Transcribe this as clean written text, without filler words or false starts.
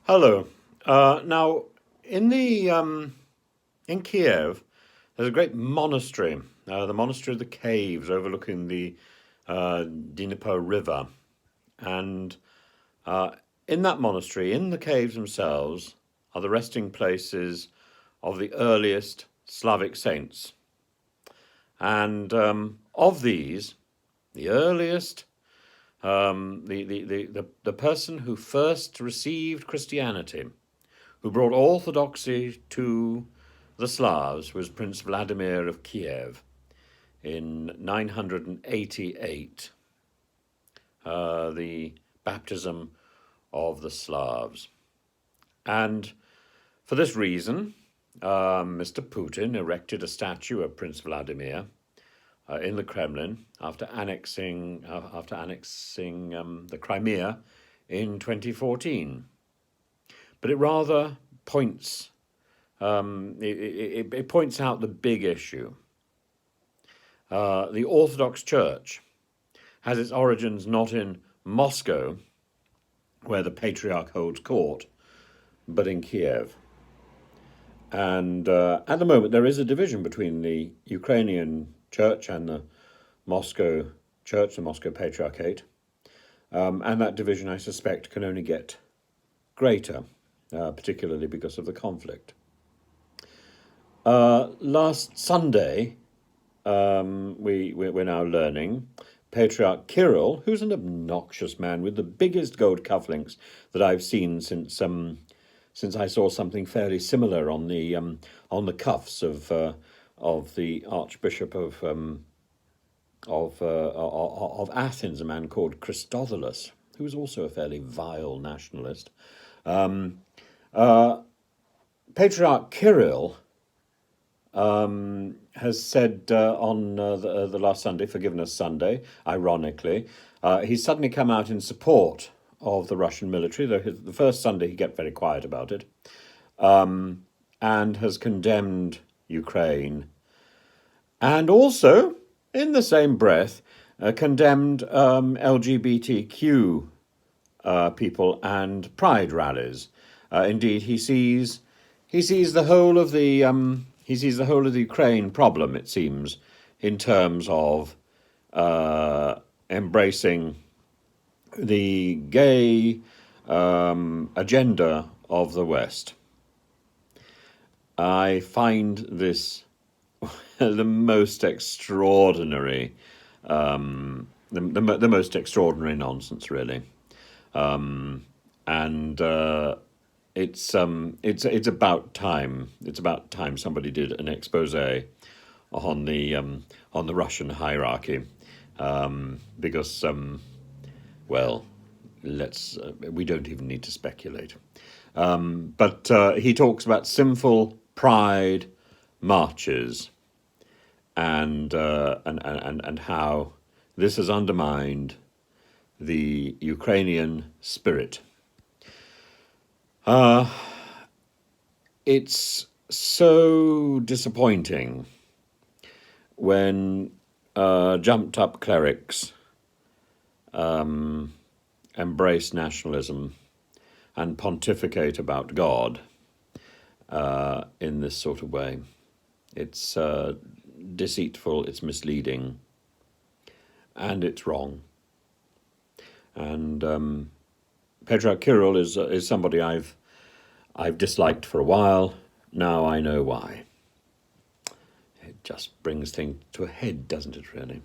Hello. Now, in the in Kiev, there's a great monastery, the monastery of the caves overlooking the Dnieper River, and uh, in that monastery, in the caves themselves, are the resting places of the earliest Slavic saints, and of these, the earliest, the person who first received Christianity, who brought orthodoxy to the Slavs, was Prince Vladimir of Kiev in 988, the baptism of the Slavs. And for this reason, Mr. Putin erected a statue of Prince Vladimir in the Kremlin after annexing the Crimea in 2014. But it rather points it points out the big issue. The Orthodox Church has its origins not in Moscow, where the Patriarch holds court, but in Kiev. And at the moment, there is a division between the Ukrainian Church and the Moscow Church, the Moscow Patriarchate. And that division, I suspect, can only get greater, particularly because of the conflict. Last Sunday, we're now learning, Patriarch Kirill, who's an obnoxious man with the biggest gold cufflinks that I've seen since I saw something fairly similar on the cuffs of the Archbishop of Athens, a man called Christodoulus, who was also a fairly vile nationalist. Patriarch Kirill has said on the last Sunday, Forgiveness Sunday, ironically, he's suddenly come out in support of the Russian military. The first Sunday he kept very quiet about it, and has condemned Ukraine, and also, in the same breath, condemned LGBTQ people and pride rallies. Indeed, he sees the whole of the Ukraine problem, it seems, in terms of embracing the gay agenda of the West. I find this the most extraordinary, the most extraordinary nonsense, really, and it's about time. It's about time somebody did an expose on the Russian hierarchy, because well, we don't even need to speculate. But he talks about sinful pride marches and how this has undermined the Ukrainian spirit. It's so disappointing when jumped up clerics embrace nationalism and pontificate about God in this sort of way. It's deceitful, it's misleading, and it's wrong. And Patriarch Kirill is somebody I've disliked for a while. Now I know why. It just brings things to a head, doesn't it, really?